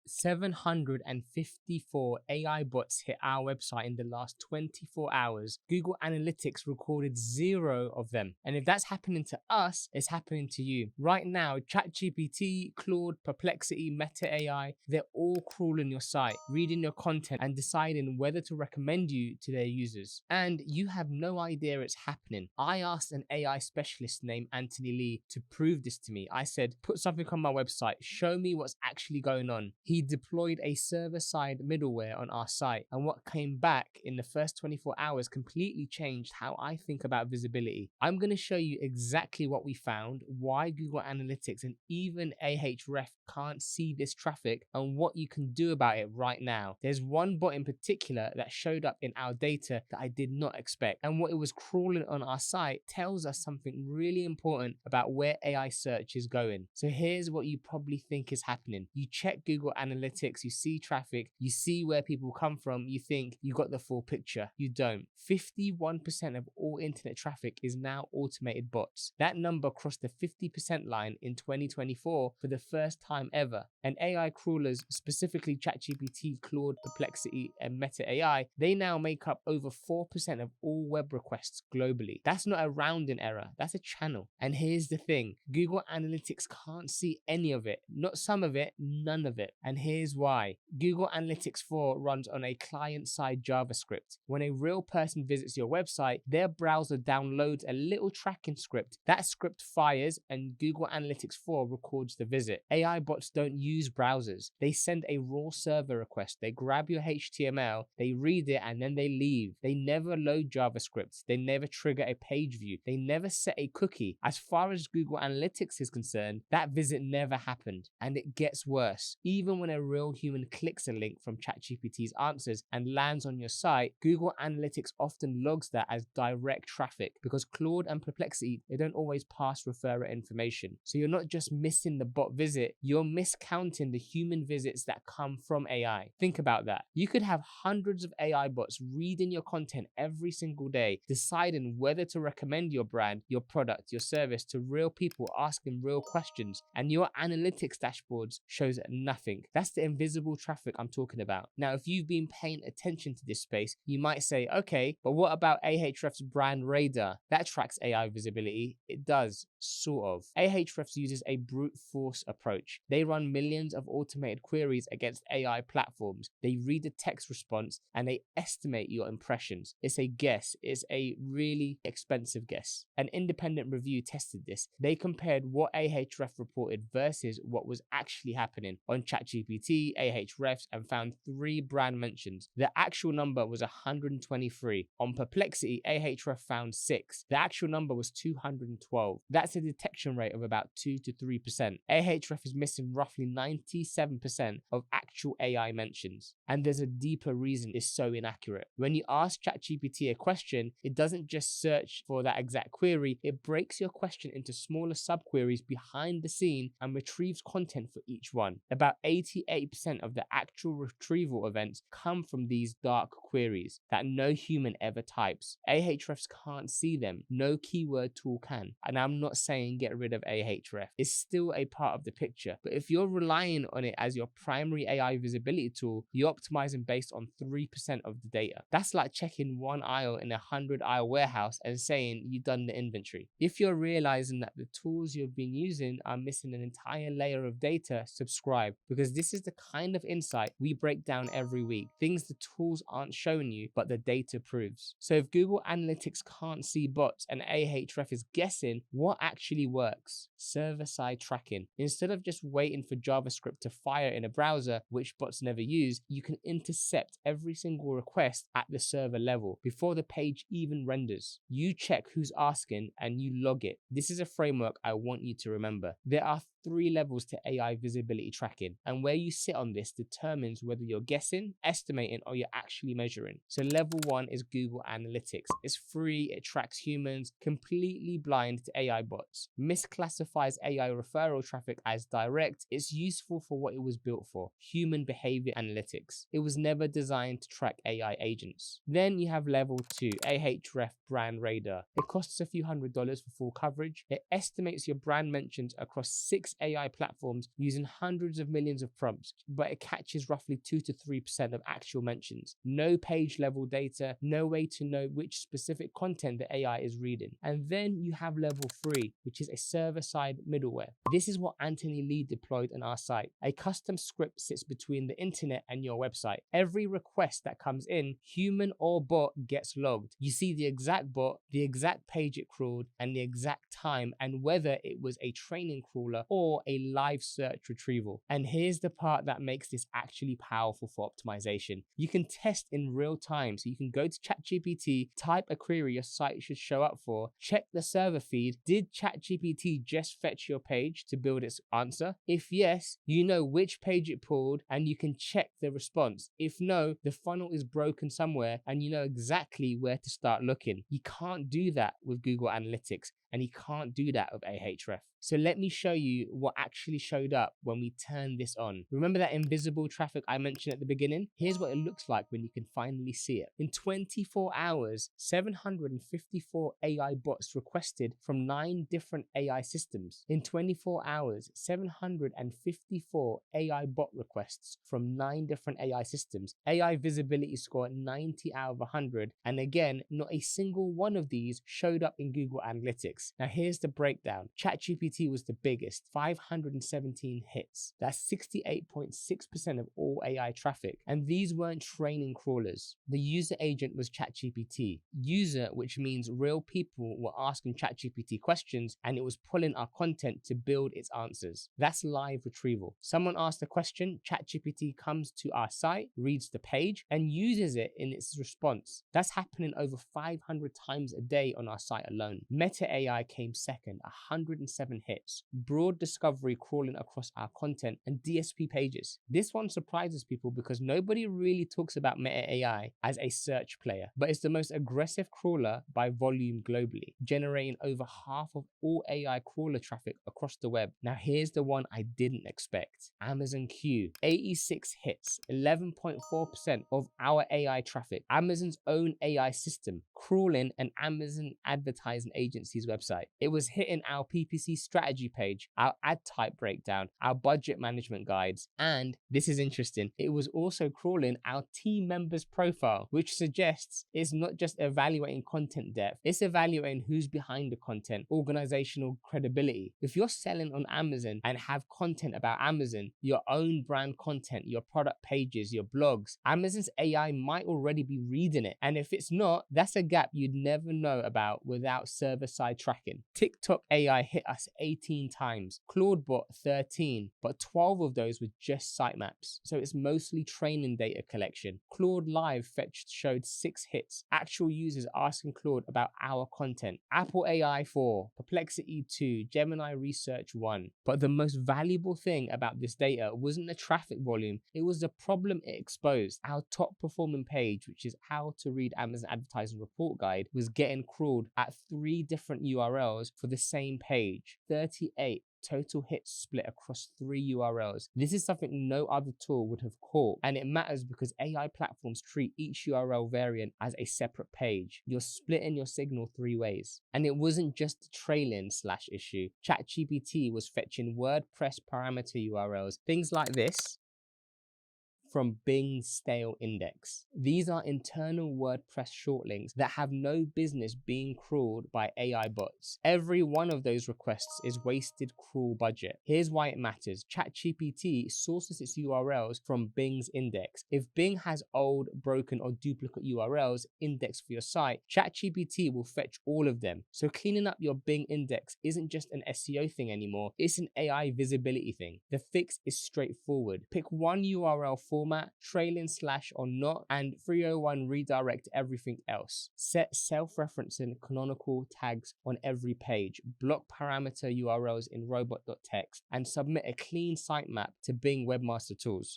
754 AI bots hit our website in the last 24 hours. Google Analytics recorded 0 of them. And if that's happening to us, it's happening to you. Right now, ChatGPT, Claude, Perplexity, Meta AI, they're all crawling your site, reading your content, and deciding whether to recommend you to their users. And you have no idea it's happening. I asked an AI specialist named Anthony Lee to prove this to me. I said, put something on my website, show me what's actually going on. He deployed a server-side middleware on our site, and what came back in the first 24 hours completely changed how I think about visibility. I'm going to show you exactly what we found, why Google Analytics and even Ahrefs can't see this traffic, and what you can do about it right now. There's one bot in particular that showed up in our data that I did not expect, and what it was crawling on our site tells us something really important about where AI search is going. So here's what you probably think is happening. You check Google Analytics, you see traffic, you see where people come from, you think you got the full picture. You don't. 51% of all internet traffic is now automated bots. That number crossed the 50% line in 2024 for the first time ever. And AI crawlers, specifically ChatGPT, Claude, Perplexity, and Meta AI, they now make up over 4% of all web requests globally. That's not a rounding error, that's a channel. And here's the thing, Google Analytics can't see any of it. Not some of it, none of it. And here's why. Google Analytics 4 runs on a client-side JavaScript. When a real person visits your website, their browser downloads a little tracking script. That script fires and Google Analytics 4 records the visit. AI bots don't use browsers. They send a raw server request. They grab your HTML, they read it, and then they leave. They never load JavaScript. They never trigger a page view. They never set a cookie. As far as Google Analytics is concerned, that visit never happened. And it gets worse. Even when a real human clicks a link from ChatGPT's answers and lands on your site, Google Analytics often logs that as direct traffic because Claude and Perplexity, they don't always pass referrer information. So you're not just missing the bot visit, you're miscounting the human visits that come from AI. Think about that. You could have hundreds of AI bots reading your content every single day, deciding whether to recommend your brand, your product, your service to real people asking real questions, and your analytics dashboards shows nothing. That's the invisible traffic I'm talking about. Now, if you've been paying attention to this space, you might say, okay, but what about Ahrefs Brand Radar? That tracks AI visibility. It does, sort of. Ahrefs uses a brute force approach. They run millions of automated queries against AI platforms. They read the text response and they estimate your impressions. It's a guess. It's a really expensive guess. An independent review tested this. They compared what Ahrefs reported versus what was actually happening on ChatGPT, Ahrefs, and found 3 brand mentions. The actual number was 123. On Perplexity, Ahrefs found 6. The actual number was 212. That's a detection rate of about 2 to 3%. Ahrefs is missing roughly 97% of actual AI mentions. And there's a deeper reason it's so inaccurate. When you ask ChatGPT a question, it doesn't just search for that exact query, it breaks your question into smaller subqueries behind the scene and retrieves content for each one. About 88% of the actual retrieval events come from these dark queries that no human ever types. Ahrefs can't see them. No keyword tool can. And I'm not saying get rid of Ahrefs. It's still a part of the picture. But if you're relying on it as your primary AI visibility tool, you're optimizing based on 3% of the data. That's like checking one aisle in a 100-aisle warehouse and saying you've done the inventory. If you're realizing that the tools you've been using are missing an entire layer of data, subscribe, because this is the kind of insight we break down every week. Things the tools aren't showing you, but the data proves. So if Google Analytics can't see bots and Ahrefs is guessing, what actually works? Server-side tracking. Instead of just waiting for JavaScript to fire in a browser, which bots never use, you can intercept every single request at the server level before the page even renders. You check who's asking and you log it. This is a framework I want you to remember. There are 3 levels to AI visibility tracking, and where you sit on this determines whether you're guessing, estimating, or you're actually measuring. So level 1 is Google Analytics. It's free, it tracks humans, completely blind to AI bots, misclassifies AI referral traffic as direct. It's useful for what it was built for, human behavior analytics. It was never designed to track AI agents. Then you have level 2, Ahrefs Brand Radar. It costs a few $100s for full coverage. It estimates your brand mentions across 6 AI platforms using hundreds of millions of prompts, but it catches roughly 2 to 3% of actual mentions. No page level data, no way to know which specific content the AI is reading. And then you have level 3, which is a server-side middleware. This is what Anthony Lee deployed on our site. A custom script sits between the internet and your website. Every request that comes in, human or bot, gets logged. You see the exact bot, the exact page it crawled, and the exact time, and whether it was a training crawler or a live search retrieval. And here's the part that makes this actually powerful for optimization. You can test in real time. So you can go to ChatGPT, type a query your site should show up for, check the server feed. Did ChatGPT just fetch your page to build its answer? If yes, you know which page it pulled and you can check the response. If no, the funnel is broken somewhere and you know exactly where to start looking. You can't do that with Google Analytics, and you can't do that with Ahrefs. So let me show you what actually showed up when we turned this on. Remember that invisible traffic I mentioned at the beginning? Here's what it looks like when you can finally see it. In 24 hours, 754 AI bots requested from 9 different AI systems. In 24 hours, 754 AI bot requests from 9 different AI systems. AI visibility score 90 out of 100. And again, not a single one of these showed up in Google Analytics. Now here's the breakdown. ChatGPT was the biggest, 517 hits. That's 68.6% of all AI traffic. And these weren't training crawlers. The user agent was ChatGPT. User, which means real people were asking ChatGPT questions and it was pulling our content to build its answers. That's live retrieval. Someone asked a question, ChatGPT comes to our site, reads the page, and uses it in its response. That's happening over 500 times a day on our site alone. Meta AI came second, 107 hits. Broad discovery crawling across our content and DSP pages. This one surprises people because nobody really talks about Meta AI as a search player, but it's the most aggressive crawler by volume globally, generating over half of all AI crawler traffic across the web. Now here's the one I didn't expect. Amazon Q, 86 hits, 11.4% of our AI traffic. Amazon's own AI system, crawling an Amazon advertising agency's website. It was hitting our PPC strategy page, our ad type breakdown, our budget management guides, and this is interesting, it was also crawling our team members' profile, which suggests it's not just evaluating content depth, it's evaluating who's behind the content, organizational credibility. If you're selling on Amazon and have content about Amazon, your own brand content, your product pages, your blogs, Amazon's AI might already be reading it. And if it's not, that's a gap you'd never know about without server-side tracking. TikTok AI hit us 18 times, Claudebot 13, but 12 of those were just sitemaps. So it's mostly training data collection. Claude Live showed 6 hits, actual users asking Claude about our content. Apple AI 4, Perplexity 2, Gemini Research 1. But the most valuable thing about this data wasn't the traffic volume, it was the problem it exposed. Our top performing page, which is how to read Amazon Advertising Report Guide, was getting crawled at 3 different URLs for the same page. 38 total hits split across 3 URLs. This is something no other tool would have caught, and it matters because AI platforms treat each URL variant as a separate page. You're splitting your signal 3 ways. And it wasn't just the trailing / issue. ChatGPT was fetching WordPress parameter URLs, things like this, from Bing's stale index. These are internal WordPress shortlinks that have no business being crawled by AI bots. Every one of those requests is wasted crawl budget. Here's why it matters. ChatGPT sources its URLs from Bing's index. If Bing has old, broken, or duplicate URLs indexed for your site, ChatGPT will fetch all of them. So cleaning up your Bing index isn't just an SEO thing anymore, it's an AI visibility thing. The fix is straightforward. Pick one URL format, trailing / or not, and 301 redirect everything else. Set self-referencing canonical tags on every page, block parameter URLs in robot.txt, and submit a clean sitemap to Bing Webmaster Tools.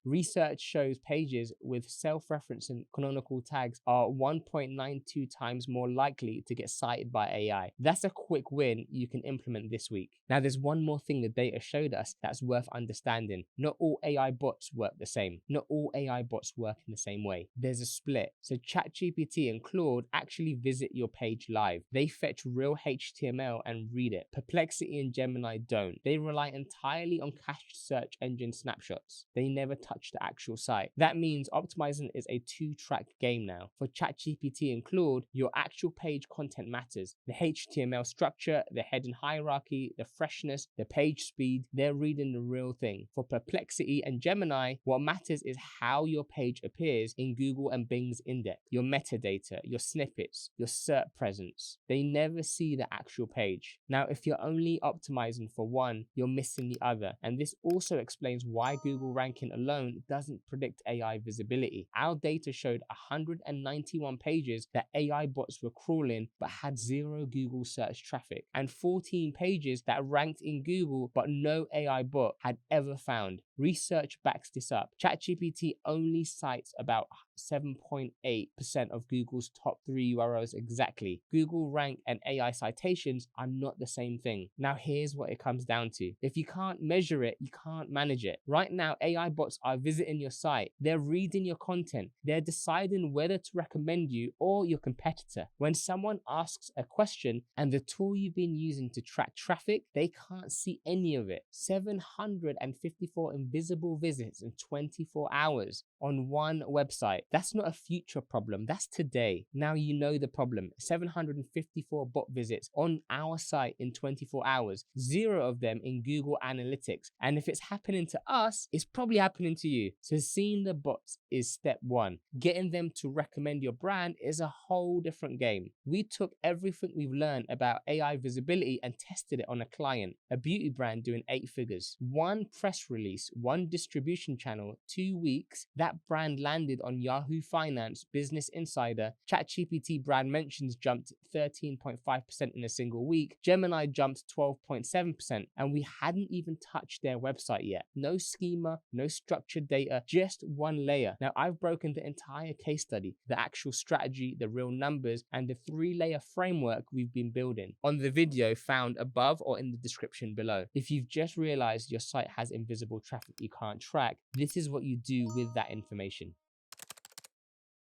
Research shows pages with self-referencing canonical tags are 1.92 times more likely to get cited by AI. That's a quick win you can implement this week. Now there's one more thing the data showed us that's worth understanding. Not all AI bots work the same. Not all AI bots work in the same way. There's a split. So ChatGPT and Claude actually visit your page live. They fetch real HTML and read it. Perplexity and Gemini don't. They rely entirely on cached search engine snapshots. They never touch the actual site. That means optimizing is a two-track game now. For ChatGPT and Claude, your actual page content matters. The HTML structure, the heading hierarchy, the freshness, the page speed, they're reading the real thing. For Perplexity and Gemini, what matters is how your page appears in Google and Bing's index, your metadata, your snippets, your SERP presence. They never see the actual page. Now, if you're only optimizing for one, you're missing the other. And this also explains why Google ranking alone doesn't predict AI visibility. Our data showed 191 pages that AI bots were crawling but had zero Google search traffic, and 14 pages that ranked in Google but no AI bot had ever found. Research backs this up. ChatGPT only cites about 7.8% of Google's top 3 URLs exactly. Google rank and AI citations are not the same thing. Now here's what it comes down to. If you can't measure it, you can't manage it. Right now, AI bots are visiting your site. They're reading your content. They're deciding whether to recommend you or your competitor. When someone asks a question and the tool you've been using to track traffic, they can't see any of it. 754 invisible visits in 24 hours on one website. That's not a future problem, that's today. Now you know the problem. 754 bot visits on our site in 24 hours, 0 of them in Google Analytics. And if it's happening to us, it's probably happening to you. So seeing the bots is step one. Getting them to recommend your brand is a whole different game. We took everything we've learned about AI visibility and tested it on a client, a beauty brand doing 8 figures. One press release, one distribution channel, 2 weeks, that brand landed on Yahoo Finance, Business Insider. ChatGPT brand mentions jumped 13.5% in a single week. Gemini jumped 12.7%, and we hadn't even touched their website yet. No schema, no structured data, just one layer. Now I've broken the entire case study, the actual strategy, the real numbers, and the 3-layer framework we've been building on the video found above or in the description below. If you've just realized your site has invisible traffic you can't track, this is what you do with that information.